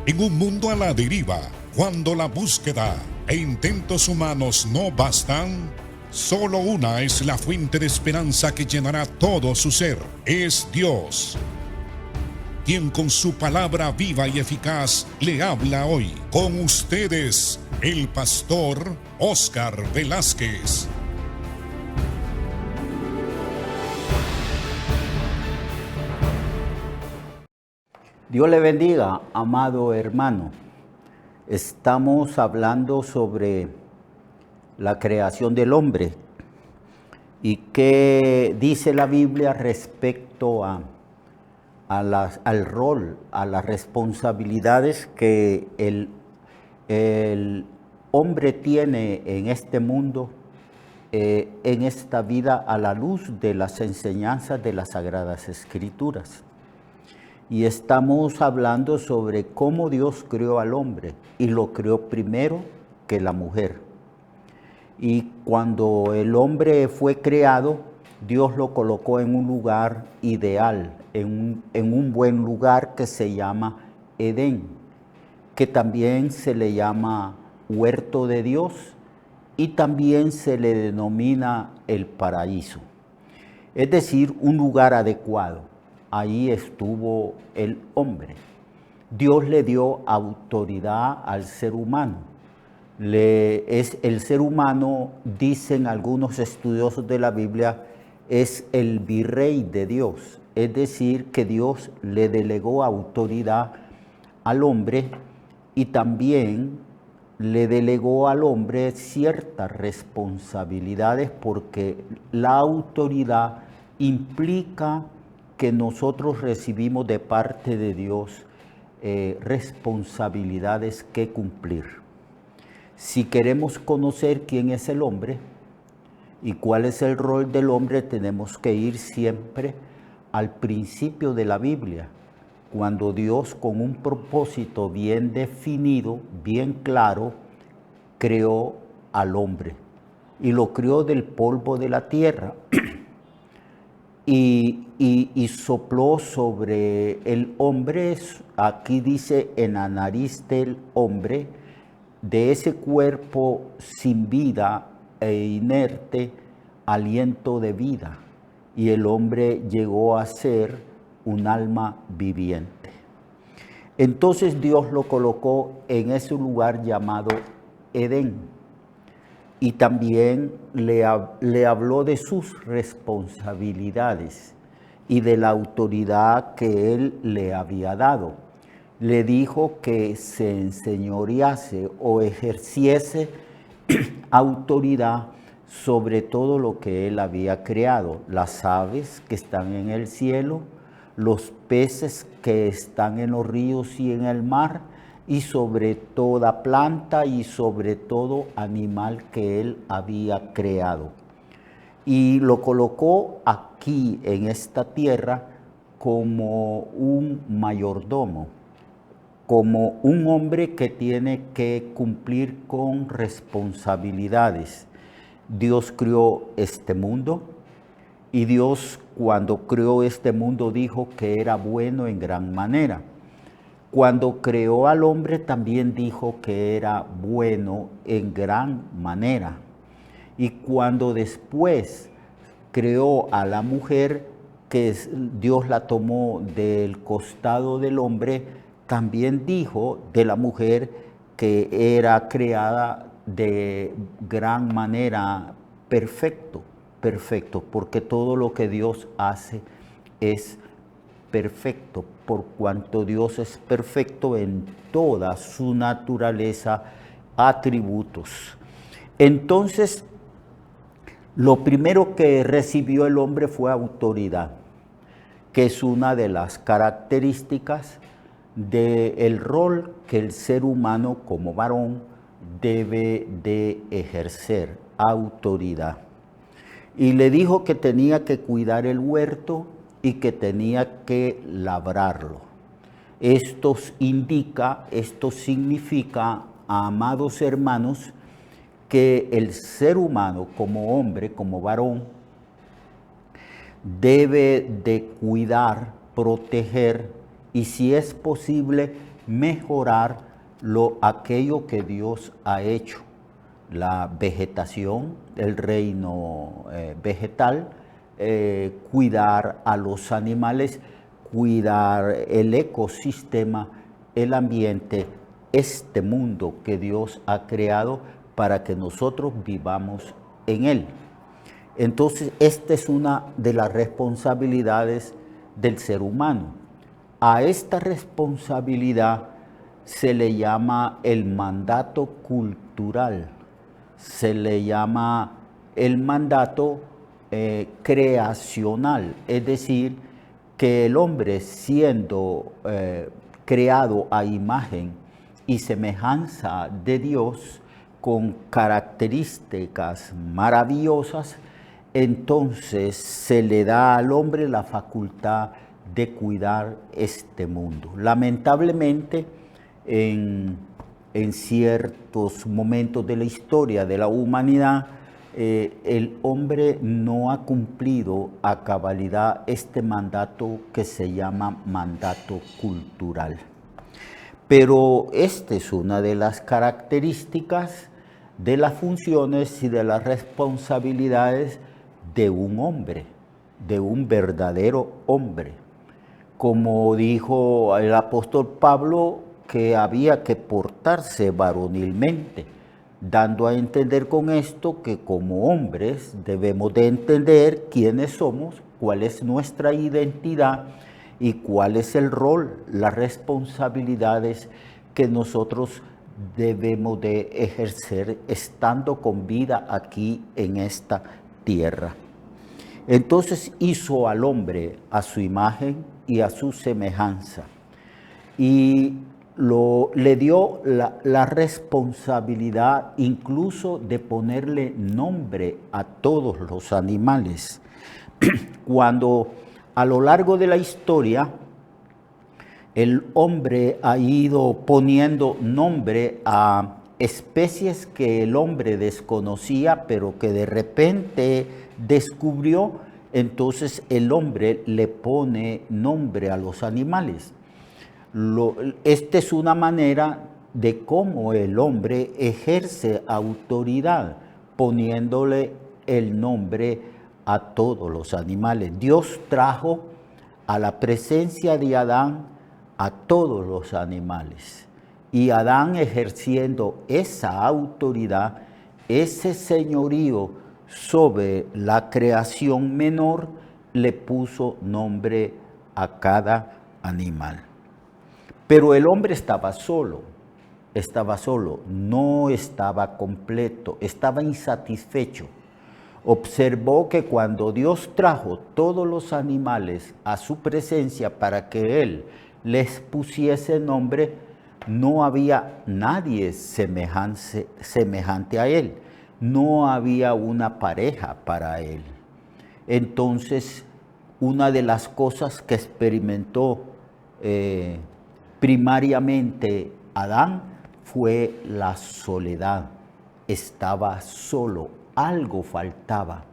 En un mundo a la deriva, cuando la búsqueda e intentos humanos no bastan, solo una es la fuente de esperanza que llenará todo su ser. Es Dios, quien con su palabra viva y eficaz le habla hoy. Con ustedes, el pastor Óscar Velázquez. Dios le bendiga, amado hermano. Estamos hablando sobre la creación del hombre y qué dice la Biblia respecto al rol, a las responsabilidades que el hombre tiene en este mundo, en esta vida, a la luz de las enseñanzas de las Sagradas Escrituras. Y estamos hablando sobre cómo Dios creó al hombre y lo creó primero que la mujer. Y cuando el hombre fue creado, Dios lo colocó en un lugar ideal, en un buen lugar que se llama Edén, que también se le llama huerto de Dios y también se le denomina el paraíso. Es decir, un lugar adecuado. Ahí estuvo el hombre. Dios le dio autoridad al ser humano. El ser humano, dicen algunos estudiosos de la Biblia, es el virrey de Dios. Es decir, que Dios le delegó autoridad al hombre y también le delegó al hombre ciertas responsabilidades, porque la autoridad implica que nosotros recibimos de parte de Dios responsabilidades que cumplir. Si queremos conocer quién es el hombre y cuál es el rol del hombre, tenemos que ir siempre al principio de la Biblia, cuando Dios, con un propósito bien definido, bien claro, creó al hombre y lo creó del polvo de la tierra. Y sopló sobre el hombre, aquí dice, en la nariz del hombre, de ese cuerpo sin vida e inerte, aliento de vida. Y el hombre llegó a ser un alma viviente. Entonces Dios lo colocó en ese lugar llamado Edén. Y también le habló de sus responsabilidades y de la autoridad que él le había dado. Le dijo que se enseñorease o ejerciese autoridad sobre todo lo que él había creado, las aves que están en el cielo, los peces que están en los ríos y en el mar, y sobre toda planta y sobre todo animal que él había creado. Y lo colocó aquí en esta tierra como un mayordomo, como un hombre que tiene que cumplir con responsabilidades. Dios creó este mundo y Dios, cuando creó este mundo, dijo que era bueno en gran manera. Cuando creó al hombre también dijo que era bueno en gran manera. Y cuando después creó a la mujer, que Dios la tomó del costado del hombre, también dijo de la mujer que era creada de gran manera, perfecto, porque todo lo que Dios hace es perfecto, por cuanto Dios es perfecto en toda su naturaleza, atributos. Entonces, lo primero que recibió el hombre fue autoridad, que es una de las características del rol que el ser humano como varón debe de ejercer, autoridad. Y le dijo que tenía que cuidar el huerto y que tenía que labrarlo. Esto significa, amados hermanos, que el ser humano como hombre, como varón, debe de cuidar, proteger y, si es posible, mejorar aquello que Dios ha hecho. La vegetación, el reino vegetal, cuidar a los animales, cuidar el ecosistema, el ambiente, este mundo que Dios ha creado para que nosotros vivamos en él. Entonces, esta es una de las responsabilidades del ser humano. A esta responsabilidad se le llama el mandato cultural, se le llama el mandato creacional, es decir, que el hombre siendo creado a imagen y semejanza de Dios, con características maravillosas, entonces se le da al hombre la facultad de cuidar este mundo. Lamentablemente, en ciertos momentos de la historia de la humanidad, el hombre no ha cumplido a cabalidad este mandato que se llama mandato cultural. Pero esta es una de las características de las funciones y de las responsabilidades de un hombre, de un verdadero hombre. Como dijo el apóstol Pablo, que había que portarse varonilmente, dando a entender con esto que como hombres debemos de entender quiénes somos, cuál es nuestra identidad y cuál es el rol, las responsabilidades que nosotros debemos de ejercer estando con vida aquí en esta tierra. Entonces hizo al hombre a su imagen y a su semejanza y le dio la responsabilidad incluso de ponerle nombre a todos los animales. Cuando a lo largo de la historia el hombre ha ido poniendo nombre a especies que el hombre desconocía, pero que de repente descubrió, entonces el hombre le pone nombre a los animales. Esta es una manera de cómo el hombre ejerce autoridad, poniéndole el nombre a todos los animales. Dios trajo a la presencia de Adán a todos los animales. Y Adán, ejerciendo esa autoridad, ese señorío sobre la creación menor, le puso nombre a cada animal. Pero el hombre estaba solo, no estaba completo, estaba insatisfecho. Observó que cuando Dios trajo todos los animales a su presencia para que Él les pusiese nombre, no había nadie semejante a Él, no había una pareja para Él. Entonces, una de las cosas que experimentó primariamente Adán fue la soledad. Estaba solo, algo faltaba,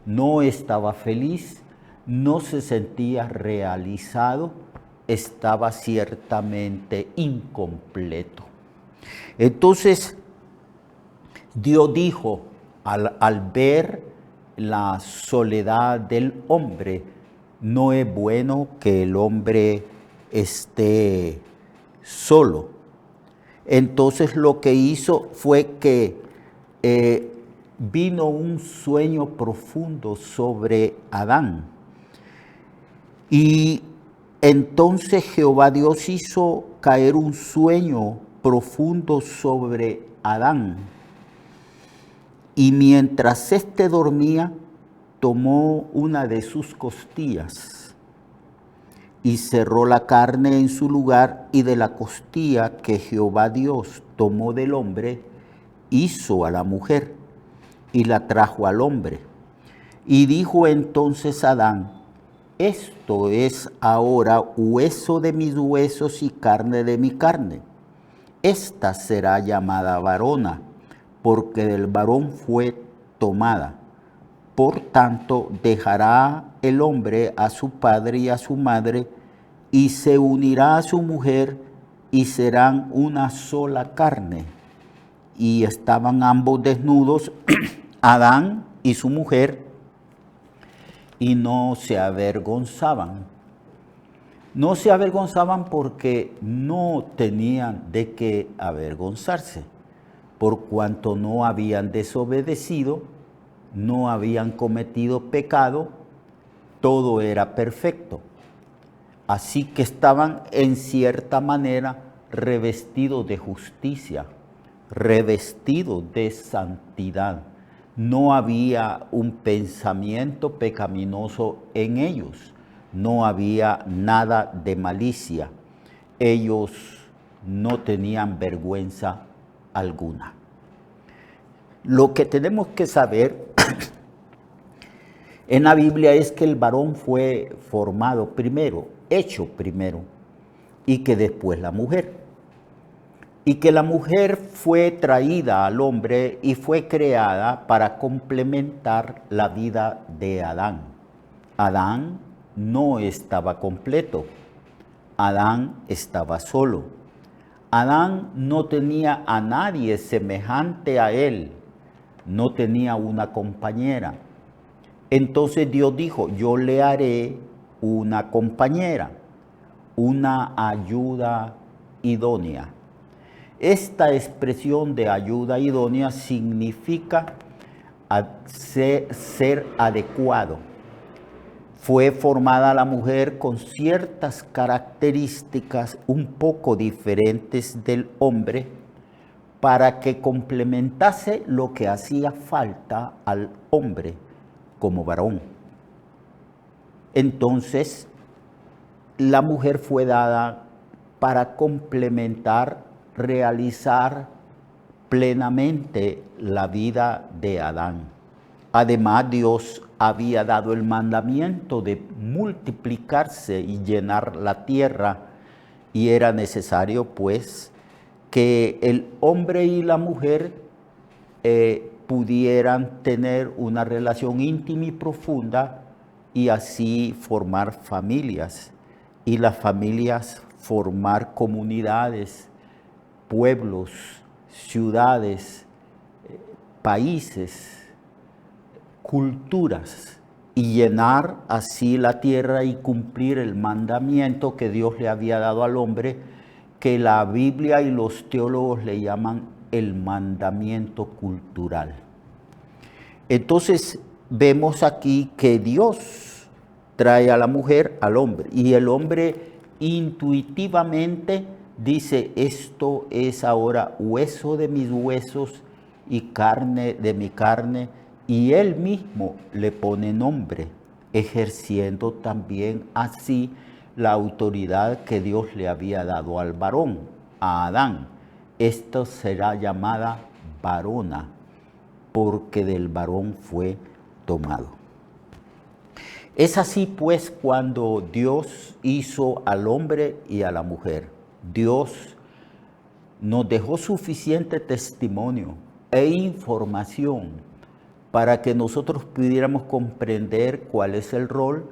no estaba feliz, no se sentía realizado, estaba ciertamente incompleto. Entonces, Dios dijo, al ver la soledad del hombre, no es bueno que el hombre esté solo. Entonces lo que hizo fue que vino un sueño profundo sobre Adán. Y entonces Jehová Dios hizo caer un sueño profundo sobre Adán. Y mientras éste dormía, tomó una de sus costillas y cerró la carne en su lugar, y de la costilla que Jehová Dios tomó del hombre, hizo a la mujer y la trajo al hombre. Y dijo entonces Adán: esto es ahora hueso de mis huesos y carne de mi carne. Esta será llamada varona, porque del varón fue tomada. Por tanto, dejará el hombre a su padre y a su madre, y se unirá a su mujer, y serán una sola carne. Y estaban ambos desnudos, Adán y su mujer, y no se avergonzaban. No se avergonzaban porque no tenían de qué avergonzarse, por cuanto no habían desobedecido, no habían cometido pecado, todo era perfecto. Así que estaban en cierta manera revestidos de justicia, revestidos de santidad. No había un pensamiento pecaminoso en ellos, no había nada de malicia. Ellos no tenían vergüenza alguna. Lo que tenemos que saber en la Biblia es que el varón fue formado primero, hecho primero, y que después la mujer. Y que la mujer fue traída al hombre y fue creada para complementar la vida de Adán. Adán no estaba completo, Adán estaba solo. Adán no tenía a nadie semejante a él, no tenía una compañera. Entonces Dios dijo, yo le haré una compañera, una ayuda idónea. Esta expresión de ayuda idónea significa ser adecuado. Fue formada la mujer con ciertas características un poco diferentes del hombre para que complementase lo que hacía falta al hombre como varón. Entonces, la mujer fue dada para complementar, realizar plenamente la vida de Adán. Además, Dios había dado el mandamiento de multiplicarse y llenar la tierra, y era necesario, pues, que el hombre y la mujer pudieran tener una relación íntima y profunda y así formar familias, y las familias formar comunidades, pueblos, ciudades, países, culturas, y llenar así la tierra y cumplir el mandamiento que Dios le había dado al hombre, que la Biblia y los teólogos le llaman el mandamiento cultural. Entonces vemos aquí que Dios trae a la mujer al hombre, y el hombre intuitivamente dice, esto es ahora hueso de mis huesos y carne de mi carne, y él mismo le pone nombre, ejerciendo también así la autoridad que Dios le había dado al varón, a Adán. Esto será llamada varona, porque del varón fue tomado. Es así pues cuando Dios hizo al hombre y a la mujer. Dios nos dejó suficiente testimonio e información para que nosotros pudiéramos comprender cuál es el rol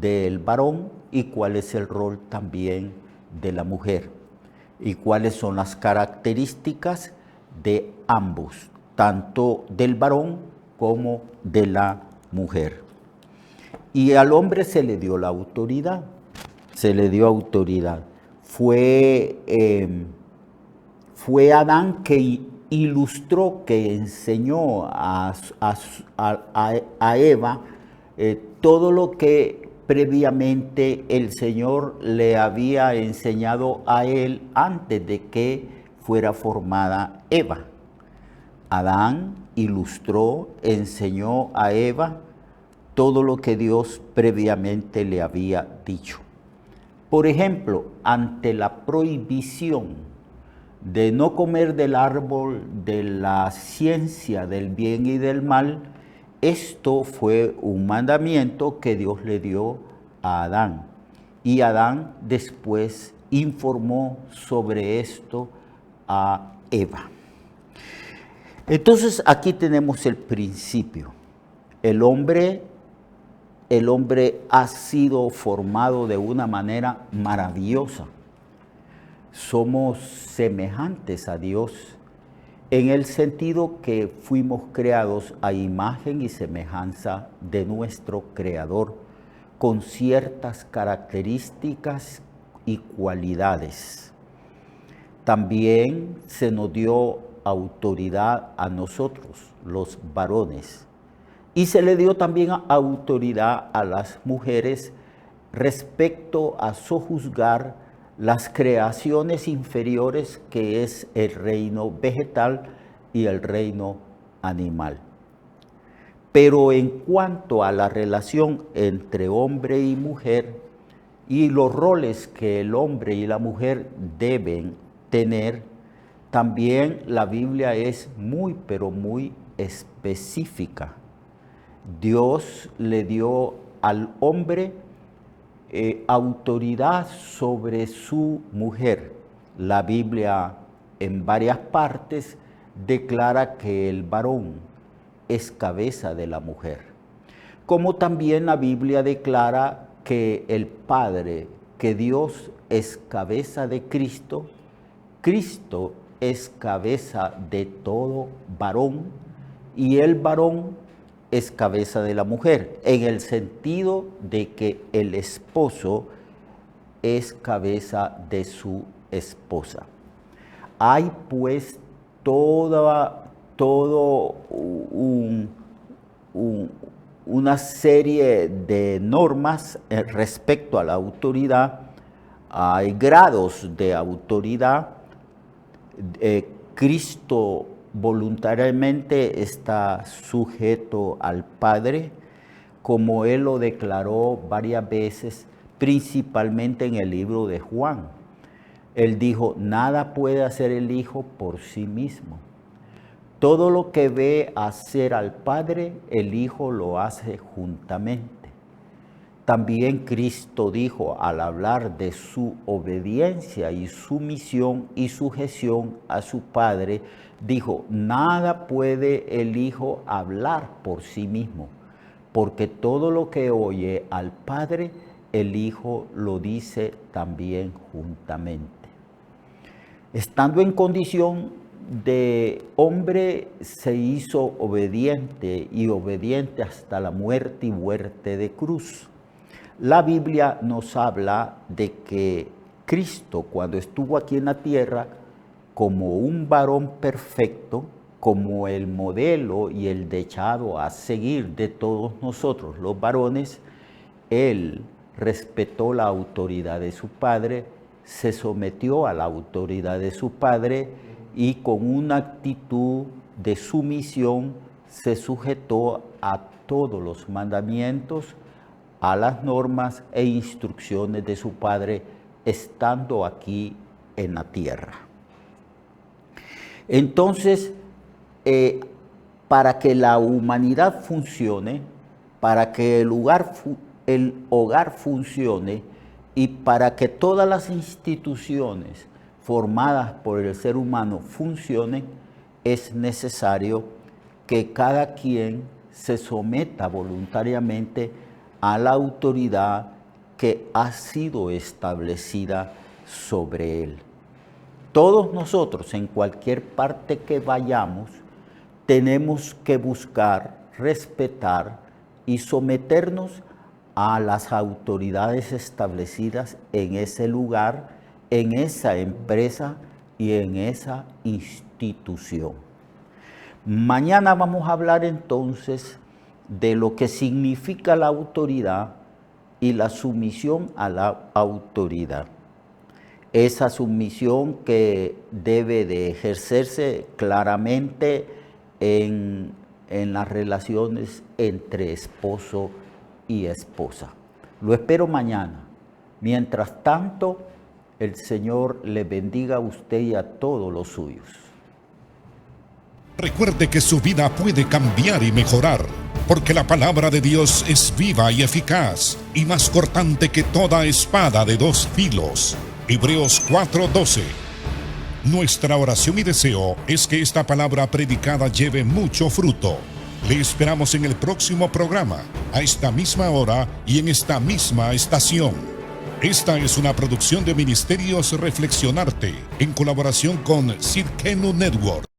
del varón y cuál es el rol también de la mujer, y cuáles son las características de ambos, tanto del varón como de la mujer. Y al hombre se le dio la autoridad, Fue Adán que ilustró, que enseñó a Eva todo lo que previamente el Señor le había enseñado a él antes de que fuera formada Eva. Adán ilustró, enseñó a Eva todo lo que Dios previamente le había dicho. Por ejemplo, ante la prohibición de no comer del árbol de la ciencia del bien y del mal, esto fue un mandamiento que Dios le dio a Adán. Y Adán después informó sobre esto a Eva. Entonces aquí tenemos el principio. El hombre ha sido formado de una manera maravillosa. somos semejantes a Dios en el sentido que fuimos creados a imagen y semejanza de nuestro Creador, con ciertas características y cualidades. También se nos dio autoridad a nosotros, los varones, y se le dio también autoridad a las mujeres respecto a sojuzgar las creaciones inferiores, que es el reino vegetal y el reino animal. Pero en cuanto a la relación entre hombre y mujer y los roles que el hombre y la mujer deben tener, también la Biblia es muy, pero muy específica. Dios le dio al hombre autoridad sobre su mujer. La Biblia en varias partes declara que el varón es cabeza de la mujer. Como también la Biblia declara que el Padre, que Dios es cabeza de Cristo, Cristo es cabeza de todo varón y el varón es cabeza de la mujer, en el sentido de que el esposo es cabeza de su esposa. Hay pues una serie de normas respecto a la autoridad. Hay grados de autoridad. Cristo voluntariamente está sujeto al Padre, como Él lo declaró varias veces, principalmente en el libro de Juan. Él dijo, nada puede hacer el Hijo por sí mismo. Todo lo que ve hacer al Padre, el Hijo lo hace juntamente. También Cristo dijo, al hablar de su obediencia y sumisión y sujeción a su Padre, dijo, nada puede el Hijo hablar por sí mismo, porque todo lo que oye al Padre, el Hijo lo dice también juntamente. Estando en condición de hombre, se hizo obediente y obediente hasta la muerte y muerte de cruz. La Biblia nos habla de que Cristo, cuando estuvo aquí en la tierra, como un varón perfecto, como el modelo y el dechado a seguir de todos nosotros los varones, Él respetó la autoridad de su Padre, se sometió a la autoridad de su Padre y con una actitud de sumisión se sujetó a todos los mandamientos, a las normas e instrucciones de su Padre, estando aquí en la tierra. Entonces, para que la humanidad funcione, para que el hogar funcione y para que todas las instituciones formadas por el ser humano funcionen, es necesario que cada quien se someta voluntariamente a la autoridad que ha sido establecida sobre él. Todos nosotros, en cualquier parte que vayamos, tenemos que buscar, respetar y someternos a las autoridades establecidas en ese lugar, en esa empresa y en esa institución. Mañana vamos a hablar entonces de lo que significa la autoridad y la sumisión a la autoridad. Esa sumisión que debe de ejercerse claramente en las relaciones entre esposo y esposa. Lo espero mañana. Mientras tanto, el Señor le bendiga a usted y a todos los suyos. Recuerde que su vida puede cambiar y mejorar, porque la palabra de Dios es viva y eficaz, y más cortante que toda espada de dos filos. Hebreos 4:12. Nuestra oración y deseo es que esta palabra predicada lleve mucho fruto. Le esperamos en el próximo programa, a esta misma hora y en esta misma estación. Esta es una producción de Ministerios Reflexionarte en colaboración con Cirkenu Network.